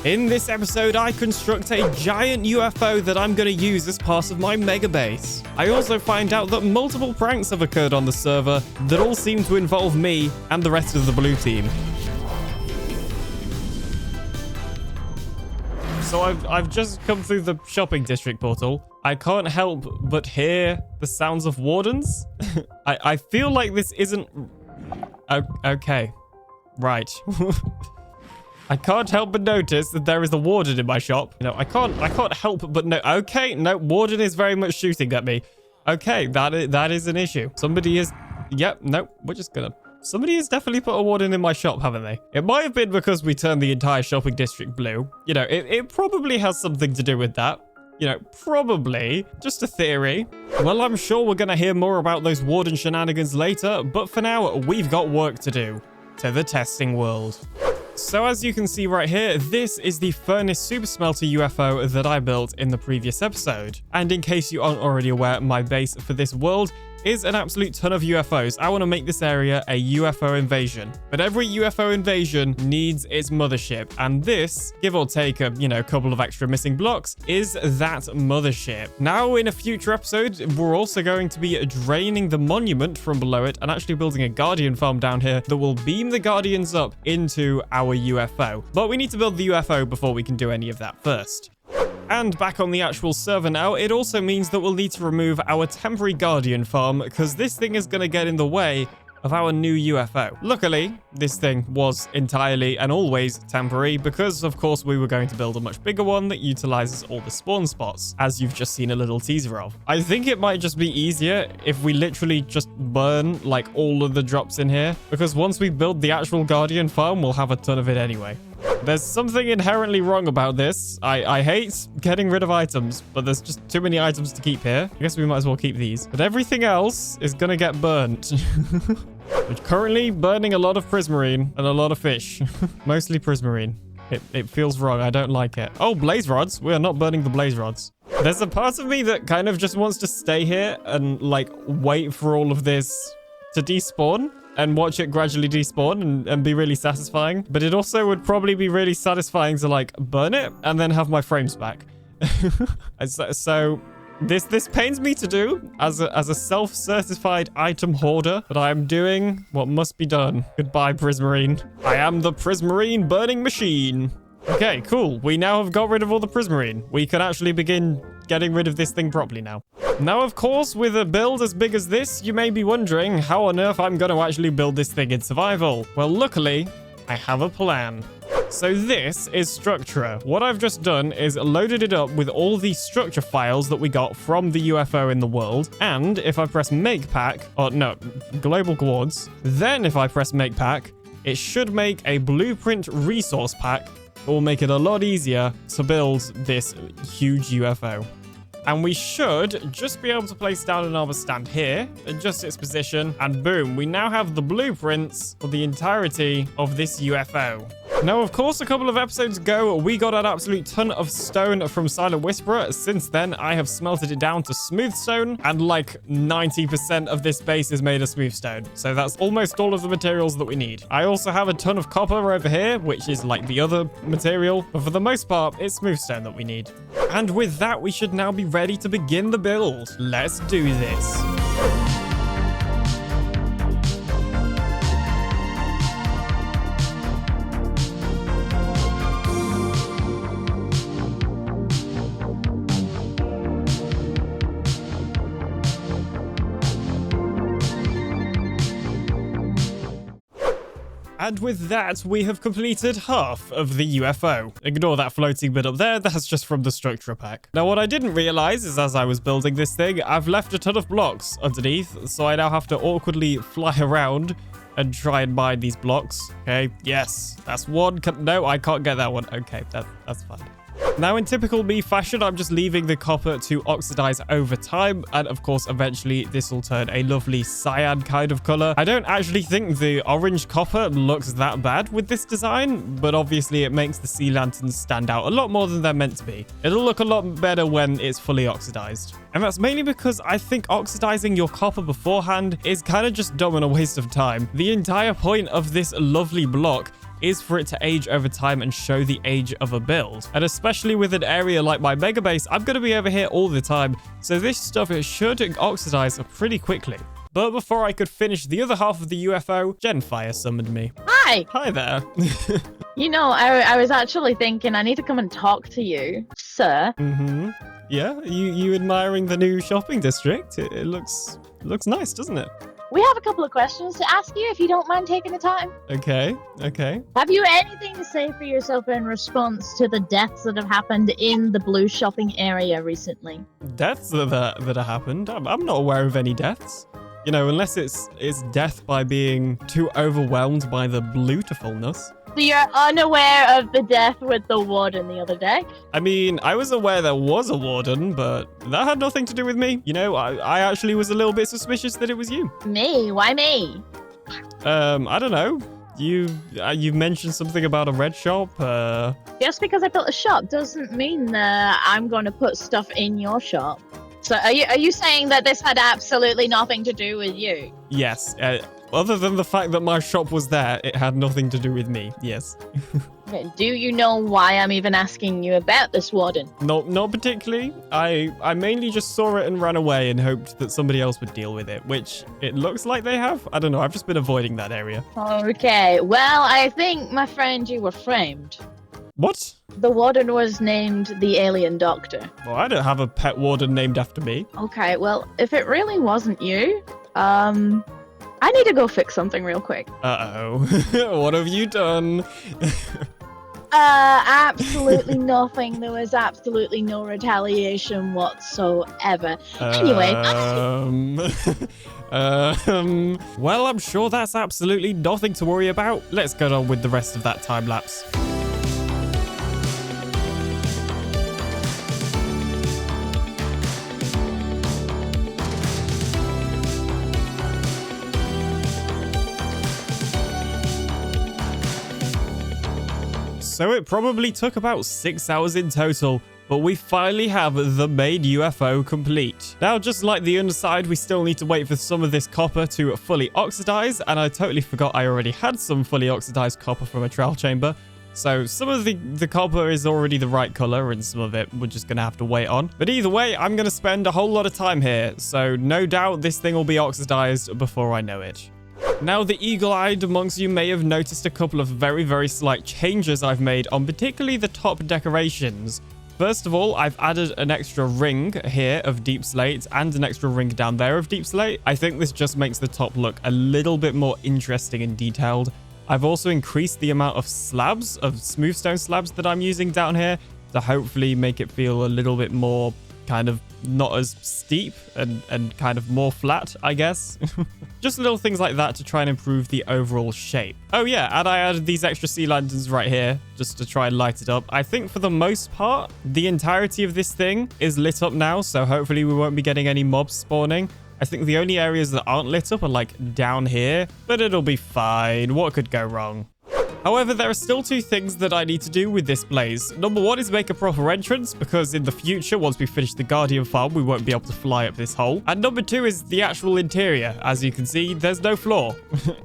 In this episode, I construct a giant UFO that I'm going to use as part of my mega base. I also find out that multiple pranks have occurred on the server that all seem to involve me and the rest of the blue team. So I've just come through the shopping district portal. I can't help but hear the sounds of Wardens. I feel like this isn't... Okay. Right. I can't help but notice that there is a warden in my shop. You know, I can't help but no. Okay, no, warden is very much shooting at me. Okay, that is an issue. Somebody is... Yep, no, we're just gonna... Somebody has definitely put a warden in my shop, haven't they? It might have been because we turned the entire shopping district blue. You know, it probably has something to do with that. You know, probably. Just a theory. Well, I'm sure we're gonna hear more about those warden shenanigans later, but for now, we've got work to do. To the testing world. So as you can see right here, this is the furnace super smelter UFO that I built in the previous episode. And in case you aren't already aware, my base for this world is an absolute ton of UFOs. I want to make this area a UFO invasion. But every UFO invasion needs its mothership. And this, give or take a, couple of extra missing blocks, is that mothership. Now, in a future episode, we're also going to be draining the monument from below it and actually building a guardian farm down here that will beam the guardians up into our UFO. But we need to build the UFO before we can do any of that first. And back on the actual server now, it also means that we'll need to remove our temporary guardian farm because this thing is going to get in the way of our new UFO. Luckily, this thing was entirely and always temporary because, of course, we were going to build a much bigger one that utilizes all the spawn spots, as you've just seen a little teaser of. I think it might just be easier if we literally just burn, like, all of the drops in here, because once we build the actual guardian farm, we'll have a ton of it anyway. There's something inherently wrong about this. I hate getting rid of items, but there's just too many items to keep here. I guess we might as well keep these. But everything else is gonna get burnt. We're currently burning a lot of prismarine and a lot of fish. Mostly prismarine. It feels wrong. I don't like it. Oh, blaze rods. We are not burning the blaze rods. There's a part of me that kind of just wants to stay here and, like, wait for all of this to despawn and watch it gradually despawn and be really satisfying. But it also would probably be really satisfying to, like, burn it and then have my frames back. So this pains me to do as a self-certified item hoarder, but I am doing what must be done. Goodbye, prismarine. I am the prismarine burning machine. Okay, cool. We now have got rid of all the prismarine. We can actually begin getting rid of this thing properly now. Now, of course, with a build as big as this, you may be wondering how on earth I'm going to actually build this thing in survival. Well, luckily, I have a plan. So this is structura. What I've just done is loaded it up with all the structure files that we got from the UFO in the world. And if I press make pack, or no, global coords, then if I press make pack, it should make a blueprint resource pack. It will make it a lot easier to build this huge UFO. And we should just be able to place down an armor stand here, adjust its position, and boom, we now have the blueprints for the entirety of this UFO. Now, of course, a couple of episodes ago, we got an absolute ton of stone from Silent Whisperer. Since then, I have smelted it down to smooth stone, and like 90% of this base is made of smooth stone. So that's almost all of the materials that we need. I also have a ton of copper over here, which is like the other material, but for the most part, it's smooth stone that we need. And with that, we should now be ready to begin the build. Let's do this. And with that, we have completed half of the UFO. Ignore that floating bit up there, that's just from the structure pack. Now, what I didn't realize is as I was building this thing, I've left a ton of blocks underneath, so I now have to awkwardly fly around and try and mine these blocks. Okay, yes, that's one. No, I can't get that one. Okay, that's fine. Now, in typical me fashion, I'm just leaving the copper to oxidize over time. And of course, eventually this will turn a lovely cyan kind of color. I don't actually think the orange copper looks that bad with this design, but obviously it makes the sea lanterns stand out a lot more than they're meant to be. It'll look a lot better when it's fully oxidized. And that's mainly because I think oxidizing your copper beforehand is kind of just dumb and a waste of time. The entire point of this lovely block is for it to age over time and show the age of a build. And especially with an area like my mega base, I'm going to be over here all the time. So this stuff, it should oxidize pretty quickly. But before I could finish the other half of the UFO, Genfire summoned me. Hi! Hi there. You know, I was actually thinking I need to come and talk to you, sir. Mm-hmm. Yeah, you admiring the new shopping district? It looks nice, doesn't it? We have a couple of questions to ask you, if you don't mind taking the time. Okay. Have you anything to say for yourself in response to the deaths that have happened in the blue shopping area recently? Deaths that have happened? I'm not aware of any deaths. You know, unless it's death by being too overwhelmed by the beautifulness. So you're unaware of the death with the warden the other day? I mean, I was aware there was a warden, but that had nothing to do with me. You know, I actually was a little bit suspicious that it was you. Me? Why me? I don't know. You mentioned something about a red shop. Just because I built a shop doesn't mean that I'm going to put stuff in your shop. So are you saying that this had absolutely nothing to do with you? Yes. Other than the fact that my shop was there, it had nothing to do with me. Yes. Okay, do you know why I'm even asking you about this warden? Not particularly. I mainly just saw it and ran away and hoped that somebody else would deal with it, which it looks like they have. I don't know. I've just been avoiding that area. Okay. Well, I think, my friend, you were framed. What? The warden was named TheAlienDoctor. Well, I don't have a pet warden named after me. Okay, well, if it really wasn't you, I need to go fix something real quick. Uh-oh. What have you done? Absolutely nothing. There was absolutely no retaliation whatsoever. Anyway. Well, I'm sure that's absolutely nothing to worry about. Let's get on with the rest of that time lapse. So it probably took about 6 hours in total, but we finally have the main UFO complete. Now, just like the underside, we still need to wait for some of this copper to fully oxidize, and I totally forgot I already had some fully oxidized copper from a trial chamber. So some of the copper is already the right color, and some of it we're just going to have to wait on. But either way, I'm going to spend a whole lot of time here, so no doubt this thing will be oxidized before I know it. Now, the eagle-eyed amongst you may have noticed a couple of very, very slight changes I've made on particularly the top decorations. First of all, I've added an extra ring here of deep slate and an extra ring down there of deep slate. I think this just makes the top look a little bit more interesting and detailed. I've also increased the amount of slabs, of smooth stone slabs that I'm using down here to hopefully make it feel a little bit more kind of not as steep and kind of more flat, I guess. Just little things like that to try and improve the overall shape. Oh yeah, and I added these extra sea lanterns right here just to try and light it up. I think for the most part, the entirety of this thing is lit up now, so hopefully we won't be getting any mobs spawning. I think the only areas that aren't lit up are like down here, but it'll be fine. What could go wrong? However, there are still two things that I need to do with this blaze. Number one is make a proper entrance, because in the future, once we finish the Guardian farm, we won't be able to fly up this hole. And number two is the actual interior. As you can see, there's no floor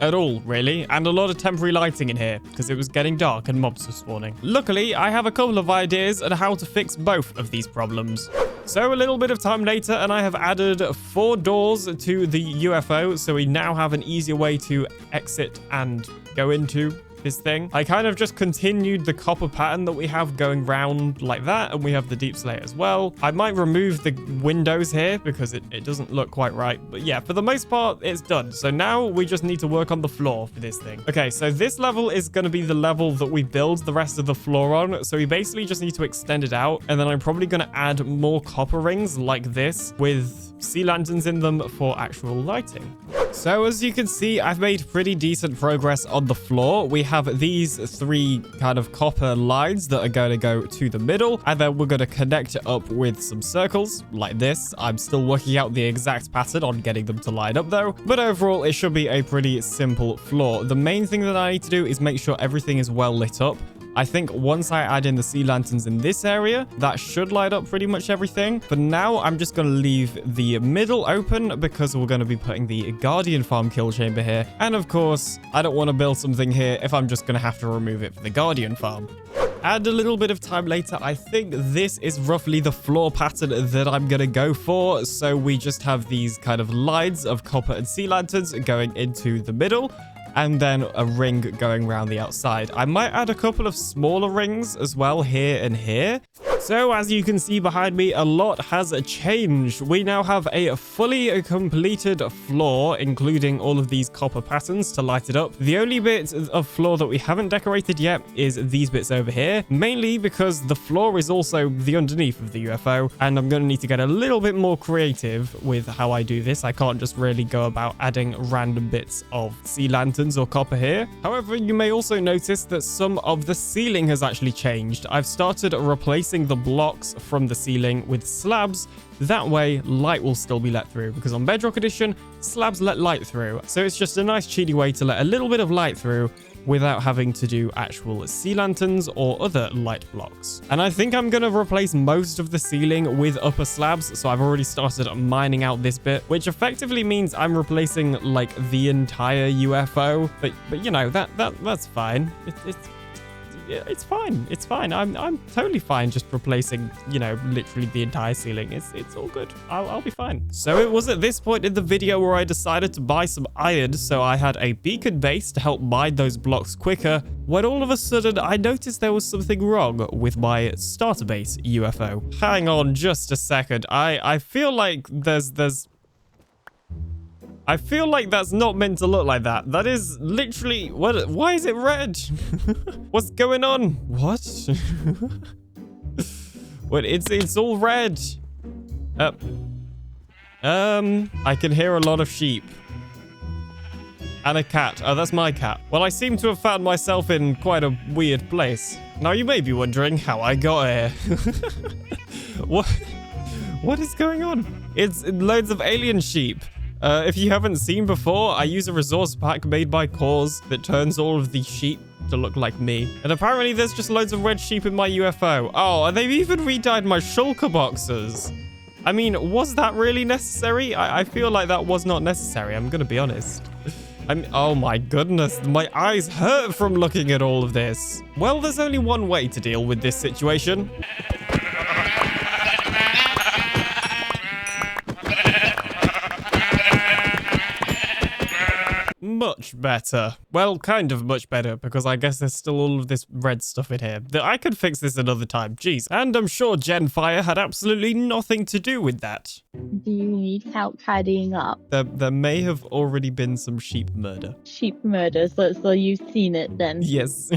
at all, really. And a lot of temporary lighting in here, because it was getting dark and mobs were spawning. Luckily, I have a couple of ideas on how to fix both of these problems. So a little bit of time later, and I have added 4 doors to the UFO, so we now have an easier way to exit and go into this thing. I kind of just continued the copper pattern that we have going round like that, and we have the deep slate as well. I might remove the windows here because it doesn't look quite right, but yeah, for the most part, it's done. So now we just need to work on the floor for this thing. Okay, so this level is going to be the level that we build the rest of the floor on, so we basically just need to extend it out, and then I'm probably going to add more copper rings like this with sea lanterns in them for actual lighting. So as you can see, I've made pretty decent progress on the floor. We have these 3 kind of copper lines that are going to go to the middle, and then we're going to connect it up with some circles like this. I'm still working out the exact pattern on getting them to line up though, but overall it should be a pretty simple floor. The main thing that I need to do is make sure everything is well lit up. I think once I add in the sea lanterns in this area, that should light up pretty much everything. For now, I'm just going to leave the middle open because we're going to be putting the Guardian Farm kill chamber here. And of course, I don't want to build something here if I'm just going to have to remove it for the Guardian Farm. And a little bit of time later, I think this is roughly the floor pattern that I'm going to go for. So we just have these kind of lines of copper and sea lanterns going into the middle, and then a ring going around the outside. I might add a couple of smaller rings as well here and here. So as you can see behind me, a lot has changed. We now have a fully completed floor, including all of these copper patterns to light it up. The only bit of floor that we haven't decorated yet is these bits over here, mainly because the floor is also the underneath of the UFO, and I'm going to need to get a little bit more creative with how I do this. I can't just really go about adding random bits of sea lanterns or copper here. However, you may also notice that some of the ceiling has actually changed. I've started replacing the blocks from the ceiling with slabs. That way, light will still be let through, because on Bedrock Edition, slabs let light through. So it's just a nice cheaty way to let a little bit of light through without having to do actual sea lanterns or other light blocks. And I think I'm going to replace most of the ceiling with upper slabs. So I've already started mining out this bit, which effectively means I'm replacing like the entire UFO. But you know, that's fine. It's fine. It's fine. I'm totally fine just replacing, you know, literally the entire ceiling. It's all good. I'll be fine. So it was at this point in the video where I decided to buy some iron, so I had a beacon base to help mine those blocks quicker, when all of a sudden I noticed there was something wrong with my starter base UFO. Hang on just a second. I feel like I feel like that's not meant to look like that. That is literally... What? Why is it red? What's going on? What? What? It's all red. I can hear a lot of sheep. And a cat. Oh, that's my cat. Well, I seem to have found myself in quite a weird place. Now, you may be wondering how I got here. What is going on? It's loads of alien sheep. If you haven't seen before, I use a resource pack made by Cause that turns all of the sheep to look like me. And apparently there's just loads of red sheep in my UFO. Oh, and they've even re-dyed my shulker boxes. I mean, was that really necessary? I feel like that was not necessary, I'm gonna be honest. Oh my goodness, my eyes hurt from looking at all of this. Well, there's only one way to deal with this situation. Much better. Well, kind of much better, because I guess there's still all of this red stuff in here. I could fix this another time, jeez. And I'm sure Genfire had absolutely nothing to do with that. Do you need help tidying up? There may have already been some sheep murder. Sheep murder, so you've seen it then? Yes.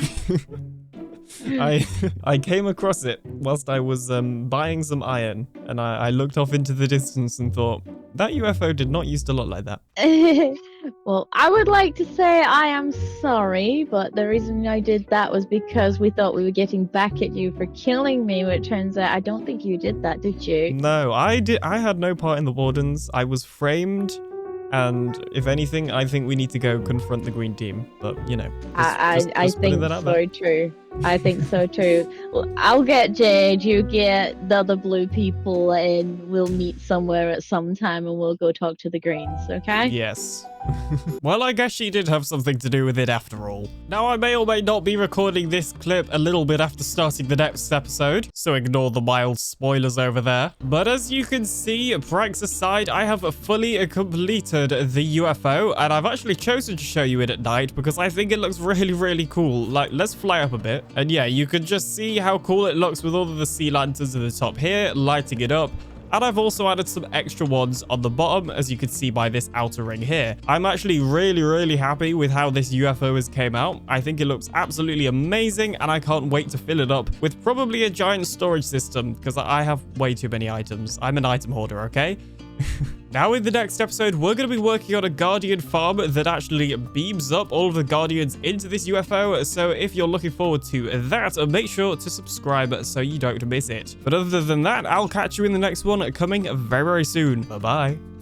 I came across it whilst I was buying some iron, and I looked off into the distance and thought, that UFO did not used to look like that. Well, I would like to say I am sorry, but the reason I did that was because we thought we were getting back at you for killing me, which turns out I don't think you did that, did you? No, I had no part in the Wardens. I was framed. And if anything, I think we need to go confront the green team. But, you know, I think so too. I think so too. Well, I'll get Jade, you get the other blue people, and we'll meet somewhere at some time and we'll go talk to the greens, okay? Yes. Well, I guess she did have something to do with it after all. Now, I may or may not be recording this clip a little bit after starting the next episode, so ignore the mild spoilers over there. But as you can see, pranks aside, I have fully completed the UFO, and I've actually chosen to show you it at night because I think it looks really, really cool. Like, let's fly up a bit. And yeah, you can just see how cool it looks with all of the sea lanterns at the top here, lighting it up. And I've also added some extra ones on the bottom, as you can see by this outer ring here. I'm actually really, really happy with how this UFO has came out. I think it looks absolutely amazing, and I can't wait to fill it up with probably a giant storage system, because I have way too many items. I'm an item hoarder, okay? Now in the next episode, we're going to be working on a Guardian farm that actually beams up all of the Guardians into this UFO. So if you're looking forward to that, make sure to subscribe so you don't miss it. But other than that, I'll catch you in the next one coming very, very soon. Bye-bye.